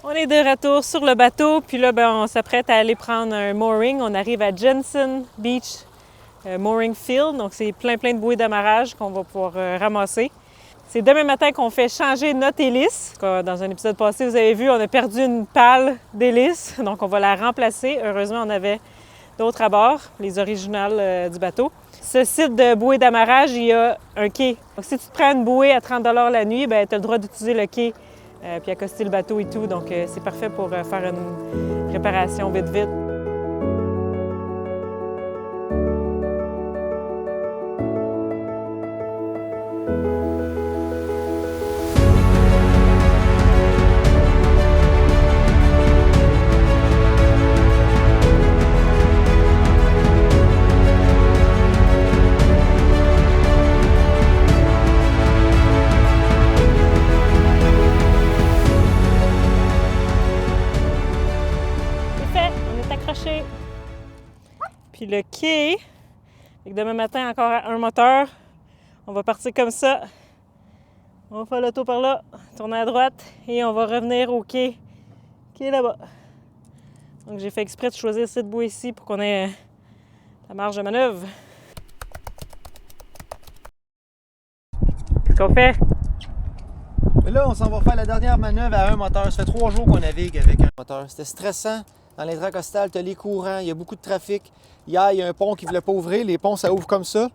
On est de retour sur le bateau, puis là, on s'apprête à aller prendre un mooring. On arrive à Jensen Beach Mooring Field, donc c'est plein de bouées d'amarrage qu'on va pouvoir ramasser. C'est demain matin qu'on fait changer notre hélice. Dans un épisode passé, vous avez vu, on a perdu une pale d'hélice, donc on va la remplacer. Heureusement, on avait d'autres à bord, les originales du bateau. Ce site de bouée d'amarrage, il y a un quai. Donc si tu te prends une bouée à 30 $ la nuit, tu as le droit d'utiliser le quai. Puis accoster le bateau et tout. Donc, c'est parfait pour faire une réparation vite. Puis le quai, demain matin, encore un moteur. On va partir comme ça. On va faire le tour par là, tourner à droite et on va revenir au quai qui est là-bas. Donc j'ai fait exprès de choisir cette bouée ici pour qu'on ait la marge de manœuvre. Qu'est-ce qu'on fait? Et là, on s'en va faire la dernière manœuvre à un moteur. Ça fait 3 jours qu'on navigue avec un moteur. C'était stressant. Dans l'intracostal, tu as les courants, il y a beaucoup de trafic. Hier, il y a un pont qui ne voulait pas ouvrir. Les ponts, ça ouvre comme ça.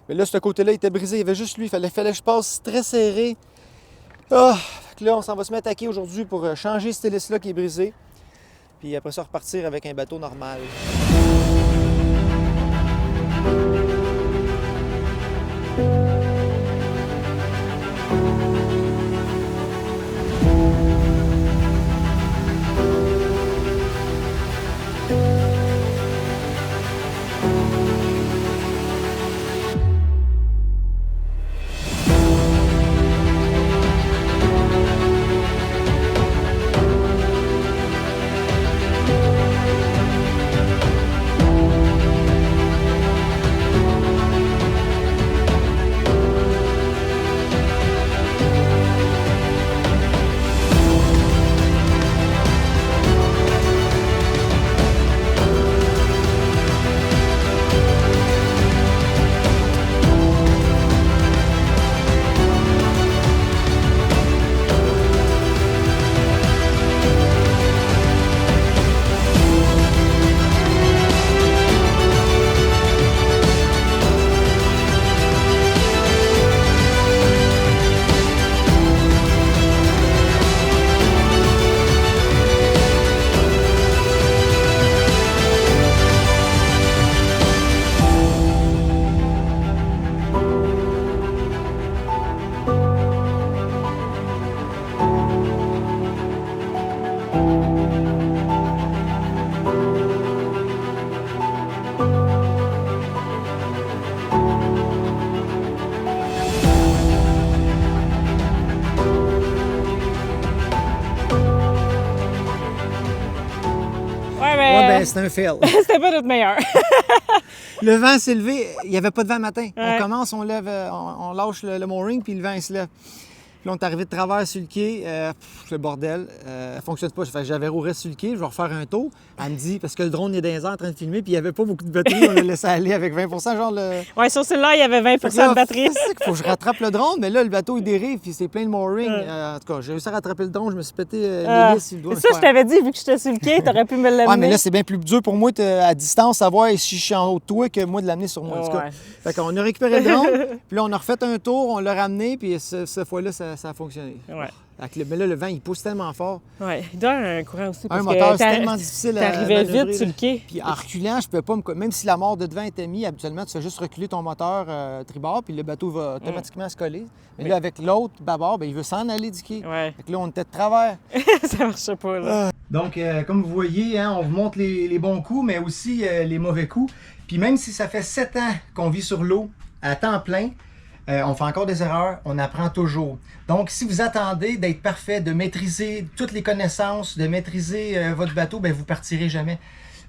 Mais là, ce côté-là, il était brisé. Il y avait juste lui. Il fallait que je passe très serré. Fait que là, on s'en va se mettre à quai aujourd'hui pour changer cette hélice-là qui est brisée. Puis après ça, repartir avec un bateau normal. C'est un fail. C'était pas notre meilleur. Le vent s'est levé. Il n'y avait pas de vent matin. Ouais. On commence, on lève, on lâche le mooring, puis le vent il se lève. Puis là, on est arrivé de travers sur le quai. Le bordel. Ça fonctionne pas. Fait que j'avais roulé sur le quai. Je vais refaire un tour. Elle me dit, parce que le drone est dans les airs en train de filmer, puis il n'y avait pas beaucoup de batterie. On l'a laissé aller avec 20 genre le... Ouais, sur celui-là, il y avait 20 de batterie. Il faut que je rattrape le drone, mais là, le bateau, il dérive, puis c'est plein de mooring. En tout cas, j'ai réussi à rattraper le drone. Je me suis pété l'hélice sur le doigt. Ça, je t'avais dit, vu que j'étais sur le quai, t'aurais pu me l'amener. Ouais, mais là, c'est bien plus dur pour moi à distance, savoir si je suis en haut de toi que moi de l'amener sur moi. En tout cas. Fait qu'on a récupéré le drone, puis là, on a refait un tour, on l'a ramené, puis cette fois-là, ça a fonctionné. Ouais. Mais là, le vent, il pousse tellement fort. Ouais, il doit avoir un courant aussi. Parce un moteur, c'est tellement difficile à t'arrivais manœuvrer, vite sur le quai. Puis en reculant, je peux pas me... Même si la mort de devant était mise, habituellement, tu fais juste reculer ton moteur tribord, puis le bateau va automatiquement se coller. Mais là, avec l'autre bâbord, il veut s'en aller du quai. Ouais. Fait que là, on était de travers. Ça marchait pas, là. Donc, comme vous voyez, on vous montre les bons coups, mais aussi les mauvais coups. Puis même si ça fait 7 ans qu'on vit sur l'eau à temps plein, on fait encore des erreurs, on apprend toujours. Donc, si vous attendez d'être parfait, de maîtriser toutes les connaissances, de maîtriser votre bateau, vous partirez jamais.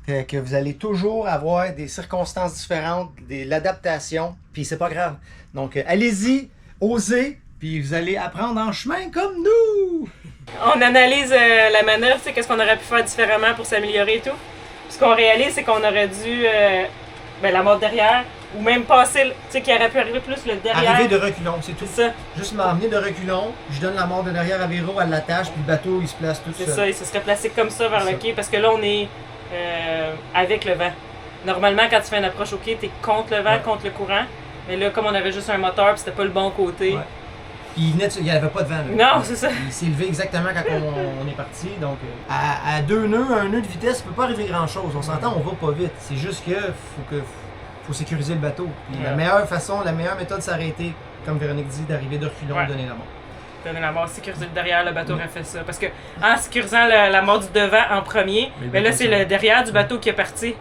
Fait que vous allez toujours avoir des circonstances différentes, l'adaptation, puis c'est pas grave. Donc, allez-y, osez, puis vous allez apprendre en chemin comme nous! On analyse la manœuvre, qu'est-ce qu'on aurait pu faire différemment pour s'améliorer et tout. Puis ce qu'on réalise, c'est qu'on aurait dû la mort derrière, ou même passer, tu sais, qu'il aurait pu arriver plus le derrière. Arriver de reculons, c'est tout. C'est ça. Juste m'emmener de reculons, je donne la mort de derrière à Véro, elle l'attache, puis le bateau, il se place tout seul. C'est ça, il se serait placé comme ça vers le quai, parce que là, on est avec le vent. Normalement, quand tu fais une approche au quai, t'es contre le vent, contre le courant. Mais là, comme on avait juste un moteur, puis c'était pas le bon côté. Ouais. Puis il n'y avait pas de vent. Là. Non, c'est ça. Il s'est levé exactement quand on est parti. Donc, à 2 nœuds, 1 nœud de vitesse, il ne peut pas arriver grand-chose. On s'entend, on va pas vite. C'est juste que faut sécuriser le bateau. Puis la meilleure façon, la meilleure méthode, c'est d'arrêter, comme Véronique dit, d'arriver de reculons, donner la mort. Donner la mort, sécuriser le derrière, le bateau aurait fait ça. Parce que en sécurisant la mort du devant en premier, mais là, c'est le derrière du bateau qui est parti.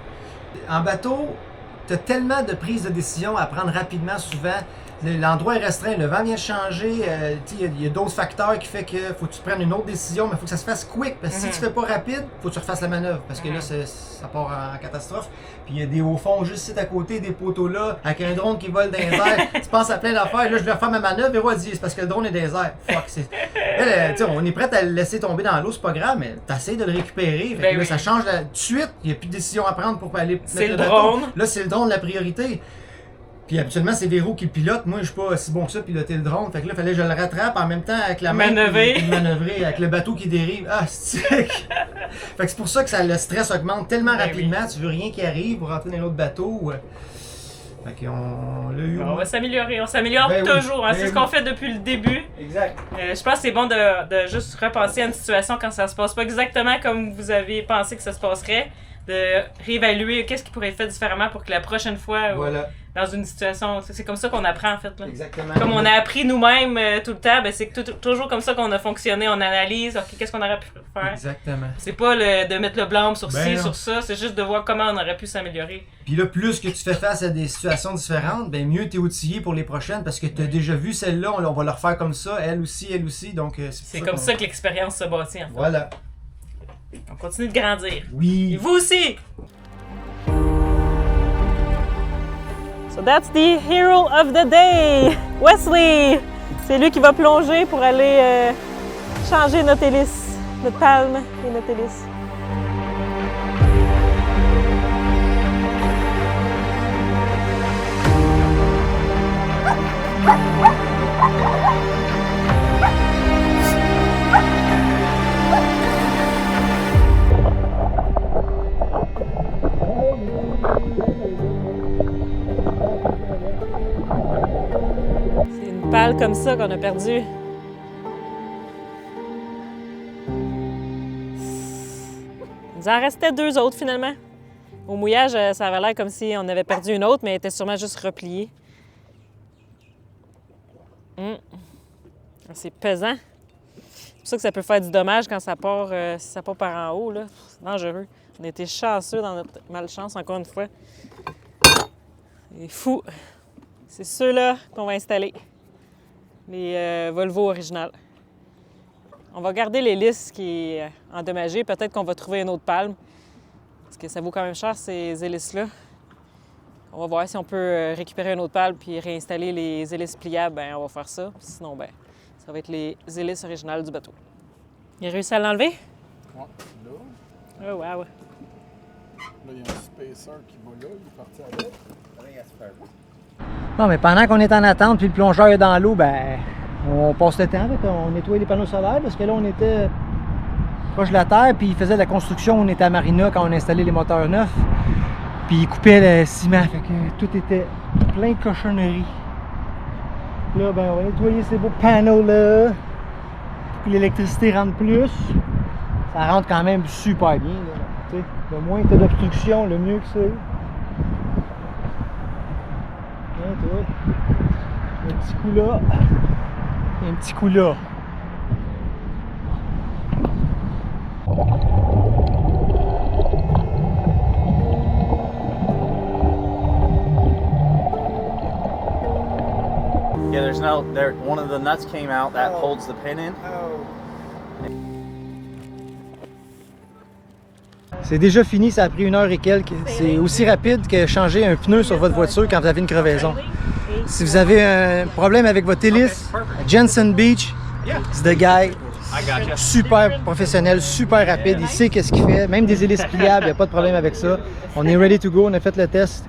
En bateau, tu as tellement de prises de décision à prendre rapidement, souvent. L'endroit est restreint, le vent vient de changer, il y a d'autres facteurs qui font que faut que tu prennes une autre décision, mais il faut que ça se fasse quick, parce que si tu fais pas rapide, faut que tu refasses la manœuvre, parce que là, ça part en catastrophe. Puis il y a des hauts fonds juste ici à côté, des poteaux là, avec un drone qui vole dans les airs, tu penses à plein d'affaires, là je vais refaire ma manœuvre, et dit c'est parce que le drone est dans les airs. Fuck, on est prêt à le laisser tomber dans l'eau, c'est pas grave, mais t'essayes de le récupérer, fait que là, ça change tout de suite, il n'y a plus de décision à prendre pour aller mettre le drone. Là, c'est le drone la priorité. Puis habituellement, c'est Véro qui pilote. Moi, je suis pas si bon que ça piloter le drone. Fait que là, il fallait que je le rattrape en même temps avec la main. Manœuvrer avec le bateau qui dérive. Ah, c'est Fait que c'est pour ça que le stress augmente tellement rapidement. Oui. Tu veux rien qui arrive pour rentrer dans l'autre bateau. Fait qu'on l'a eu. On va s'améliorer. On s'améliore toujours. Oui. C'est ce qu'on fait depuis le début. Exact. Je pense que c'est bon de juste repenser à une situation quand ça se passe pas exactement comme vous avez pensé que ça se passerait. De réévaluer qu'est-ce qui pourrait être fait différemment pour que la prochaine fois, dans une situation, c'est comme ça qu'on apprend en fait. Là. Exactement. Comme on a appris nous-mêmes tout le temps, c'est toujours comme ça qu'on a fonctionné, on analyse, qu'est-ce qu'on aurait pu faire. Exactement. C'est pas de mettre le blâme sur sur ça, c'est juste de voir comment on aurait pu s'améliorer. Puis là, plus que tu fais face à des situations différentes, mieux tu es outillé pour les prochaines parce que tu as déjà vu celle-là, on va le refaire comme ça, elle aussi, donc c'est comme ça que l'expérience se bâtit en fait. Voilà. On continue de grandir. Oui. Et vous aussi! So that's the hero of the day! Wesley! C'est lui qui va plonger pour aller changer notre hélice, notre palme et notre hélice. C'est une pale comme ça qu'on a perdue. Il nous en restait 2 autres finalement. Au mouillage, ça avait l'air comme si on avait perdu une autre, mais elle était sûrement juste repliée. C'est pesant. C'est pour ça que ça peut faire du dommage quand ça part, si ça part par en haut. Là. C'est dangereux. On a été chanceux dans notre malchance, encore une fois. C'est fou. C'est ceux-là qu'on va installer. Les Volvo originales. On va garder l'hélice qui est endommagée. Peut-être qu'on va trouver une autre palme. Parce que ça vaut quand même cher, ces hélices-là. On va voir si on peut récupérer une autre palme puis réinstaller les hélices pliables. On va faire ça. Sinon, ça va être les hélices originales du bateau. Il a réussi à l'enlever? Ouais, là. Oh, wow. Là, il y a un spacer qui va là, il est parti avec. Rien à se faire. Non, mais pendant qu'on est en attente puis le plongeur est dans l'eau, on passe le temps. On nettoie les panneaux solaires parce que là, on était proche de la terre puis il faisait de la construction. On était à Marina quand on a installé les moteurs neufs. Puis il coupait le ciment. Fait que tout était plein de cochonneries. Là, on va nettoyer ces beaux panneaux là. Pour que l'électricité rentre plus. Ça rentre quand même super bien. Là. Le moins que tu as d'obstruction, le mieux que c'est. Un petit coup là. Et un petit coup là. Yeah, one of the nuts came out that holds the pin in. C'est déjà fini, ça a pris 1 heure et quelques. C'est aussi rapide que changer un pneu sur votre voiture quand vous avez une crevaison. Si vous avez un problème avec votre hélice, Jensen Beach, c'est the guy. super professionnel, super rapide. Il sait qu'est-ce qu'il fait. Même des hélices pliables, il n'y a pas de problème avec ça. On est ready to go, on a fait le test.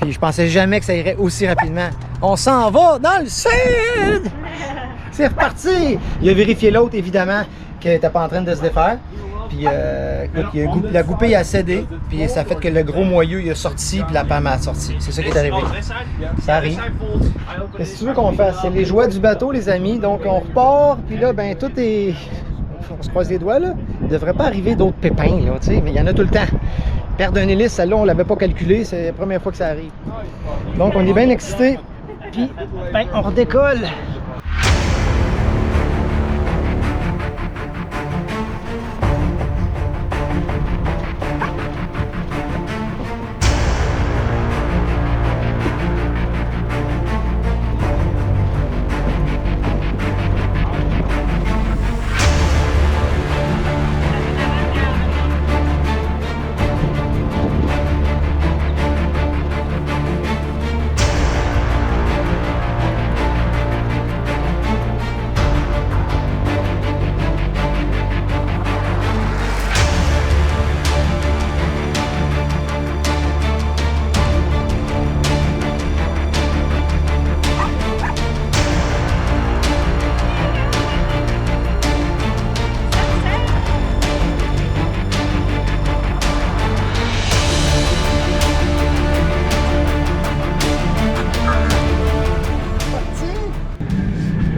Puis je pensais jamais que ça irait aussi rapidement. On s'en va dans le sud! C'est reparti! Il a vérifié l'autre, évidemment, qu'il n'était pas en train de se défaire. Puis, écoute, la goupille a cédé, puis ça fait que le gros moyeu il a sorti, puis la pomme a sorti. C'est ça qui est arrivé. Ça arrive. Qu'est-ce que tu veux qu'on fasse? C'est les joies du bateau, les amis. Donc, on repart, puis là, ben tout est... On se croise les doigts, là. Il ne devrait pas arriver d'autres pépins, là, tu sais, mais il y en a tout le temps. Perdre une hélice, celle-là, on ne l'avait pas calculé. C'est la première fois que ça arrive. Donc, on est bien excités. Puis, ben, on redécolle.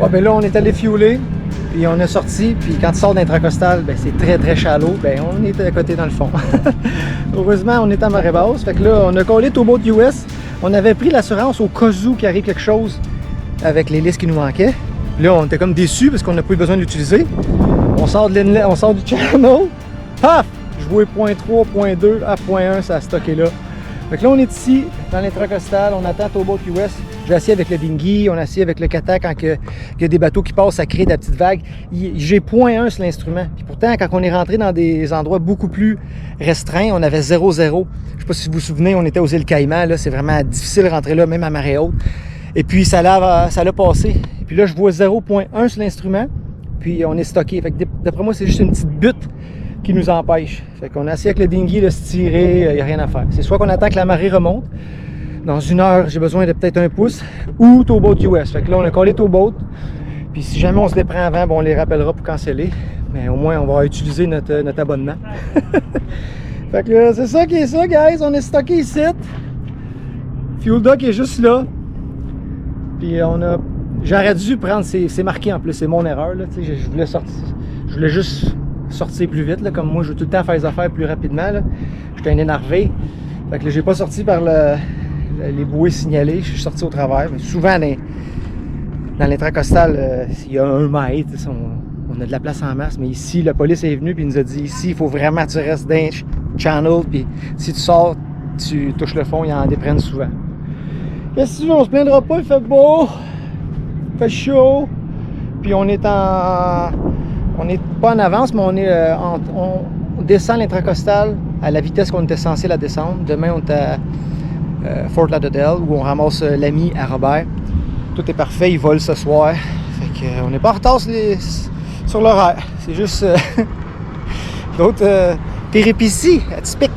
Ouais, ben là, on est allé fueler, puis on est sorti, puis quand tu sors d'intracostal, ben c'est très très shallow, ben on est à côté dans le fond. Heureusement, on est à marée basse, fait que là, on a collé Towboat US. On avait pris l'assurance au cas où qu'il arrive quelque chose avec l'hélice qui nous manquait. Là, on était comme déçus parce qu'on n'a pas eu besoin de l'utiliser. On sort de l'inlet, on sort du channel, paf! Je vois point 3, point 2 à point 1, ça a stocké là. Fait que là, on est ici, dans l'intracostal, on attend Towboat US. J'ai assis avec le dinghy, on a assis avec le kata quand il y a des bateaux qui passent, ça crée de la petite vague. J'ai point 1 sur l'instrument. Puis pourtant, quand on est rentré dans des endroits beaucoup plus restreints, on avait 0-0. Je ne sais pas si vous vous souvenez, on était aux îles Caïmans, là, c'est vraiment difficile de rentrer là, même à marée haute. Et puis ça l'a passé. Et puis là, je vois 0.1 sur l'instrument, puis on est stocké. Fait que d'après moi, c'est juste une petite butte qui nous empêche. Fait qu'on est assis avec le dinghy, de se tirer, il n'y a rien à faire. C'est soit qu'on attend que la marée remonte. Dans une heure, j'ai besoin de peut-être 1 pouce, ou Towboat US. Fait que là, on a collé Towboat. Puis si jamais on se les prend avant, bon, on les rappellera pour canceller. Mais au moins, on va utiliser notre abonnement. Fait que là, c'est ça qui est ça, guys. On est stocké ici. Fuel Dock est juste là. Puis j'aurais dû prendre, c'est marqué en plus, c'est mon erreur. Là, je voulais sortir. Je voulais juste sortir plus vite. Là, comme moi, je veux tout le temps faire les affaires plus rapidement. J'étais un énervé. Fait que là, j'ai pas sorti par les bouées signalées, je suis sorti au travers. Mais souvent, dans l'intracostal, il y a 1 mètre, on a de la place en masse. Mais ici, la police est venue et nous a dit ici, il faut vraiment que tu restes dans le channel. Puis si tu sors, tu touches le fond, ils en déprennent souvent. Qu'est-ce que tu veux, on se plaindra pas, il fait beau, il fait chaud. Puis on n'est pas en avance, mais on descend l'intracostal à la vitesse qu'on était censé la descendre. Demain, on est à Fort Lauderdale, où on ramasse l'ami à Robert. Tout est parfait, il vole ce soir. Fait que, on n'est pas en retard sur l'horaire. C'est juste d'autres péripéties atypiques.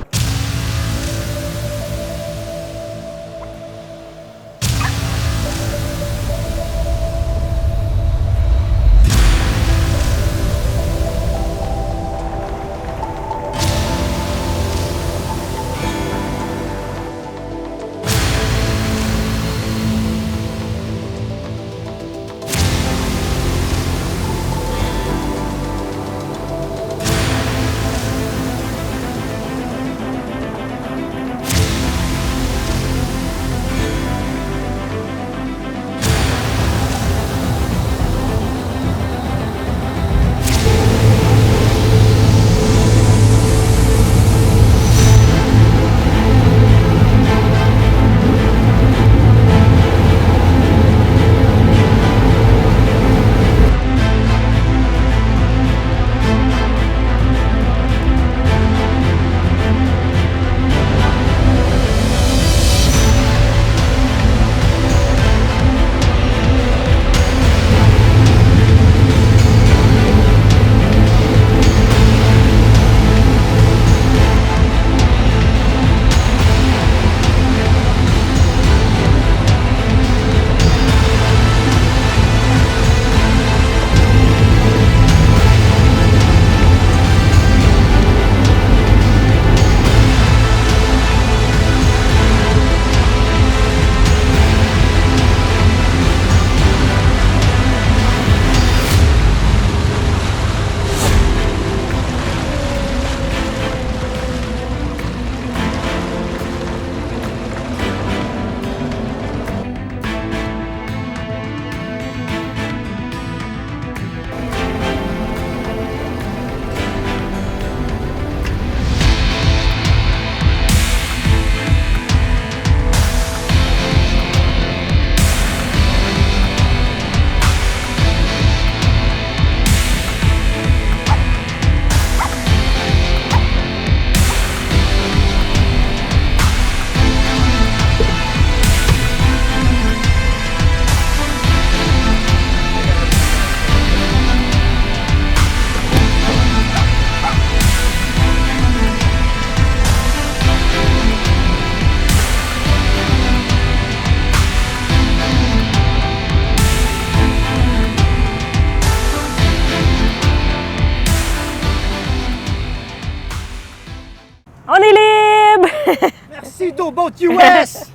Speedboat US!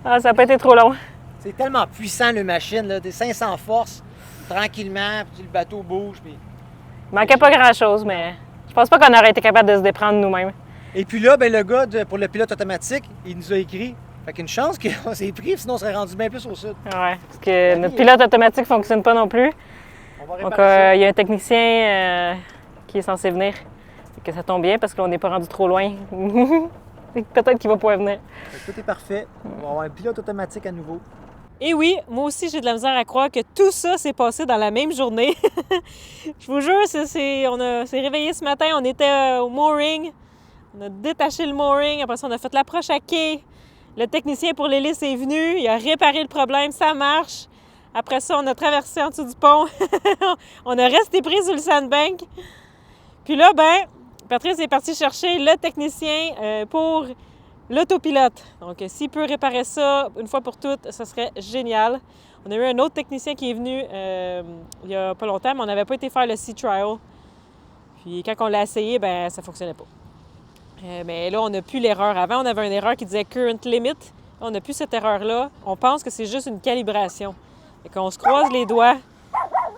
Ah, ça n'a pas été trop long. C'est tellement puissant, le machine, là, des 500 forces, tranquillement, puis le bateau bouge. Puis... Il manquait pas grand-chose, mais je pense pas qu'on aurait été capable de se déprendre nous-mêmes. Et puis là, ben, le gars pour le pilote automatique, il nous a écrit. Fait qu'une chance qu'on s'est pris, sinon on serait rendu bien plus au sud. Ouais, parce que notre pilote automatique ne fonctionne pas non plus. On va Donc, réparer il y a un technicien qui est censé venir. Fait que ça tombe bien parce qu'on n'est pas rendu trop loin. Peut-être qu'il va pouvoir venir. ça. Tout est parfait. On va avoir un pilote automatique à nouveau. Et oui, moi aussi, j'ai de la misère à croire que tout ça s'est passé dans la même journée. Je vous jure, on s'est réveillé ce matin, on était au mooring. On a détaché le mooring, après ça, on a fait l'approche à quai. Le technicien pour l'hélice est venu, il a réparé le problème, ça marche. Après ça, on a traversé en dessous du pont. On a resté pris sur le sandbank. Puis là, ben, Patrice est parti chercher le technicien pour l'autopilote. Donc, s'il peut réparer ça une fois pour toutes, ça serait génial. On a eu un autre technicien qui est venu il y a pas longtemps, mais on n'avait pas été faire le Sea Trial. Puis quand on l'a essayé, ben ça ne fonctionnait pas. Mais là, on n'a plus l'erreur. Avant, on avait une erreur qui disait « current limit ». On n'a plus cette erreur-là. On pense que c'est juste une calibration. Fait qu'on se croise les doigts,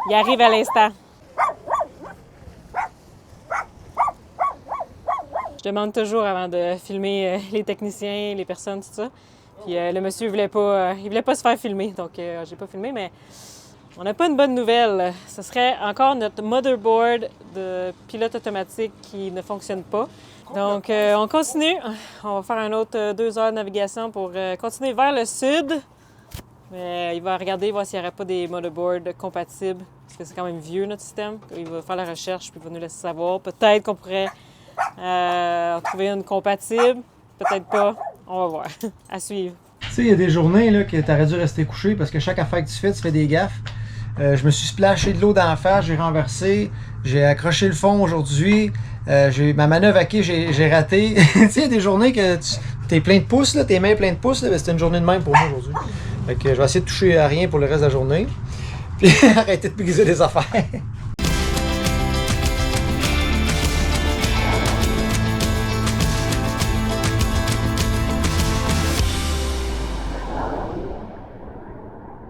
il arrive à l'instant. Je demande toujours avant de filmer les techniciens, les personnes, tout ça. Puis le monsieur il voulait pas se faire filmer, donc j'ai pas filmé, mais on n'a pas une bonne nouvelle. Ce serait encore notre motherboard de pilote automatique qui ne fonctionne pas. Donc on continue. On va faire un autre 2 heures de navigation pour continuer vers le sud. Mais il va regarder, voir s'il n'y aurait pas des motherboards compatibles, parce que c'est quand même vieux notre système. Il va faire la recherche, puis il va nous laisser savoir. Peut-être qu'on pourrait trouver une compatible, peut-être pas. On va voir. À suivre. Tu sais, il y a des journées là, que tu aurais dû rester couché parce que chaque affaire que tu fais des gaffes. Je me suis splashé de l'eau d'en face, j'ai renversé, j'ai accroché le fond aujourd'hui. Ma manœuvre à quai, j'ai raté. Tu sais, il y a des journées que tu es plein de pouces, là, tes mains pleines de pouces, là, c'était une journée de même pour moi aujourd'hui. Fait que je vais essayer de toucher à rien pour le reste de la journée. Puis arrêter de briser des affaires.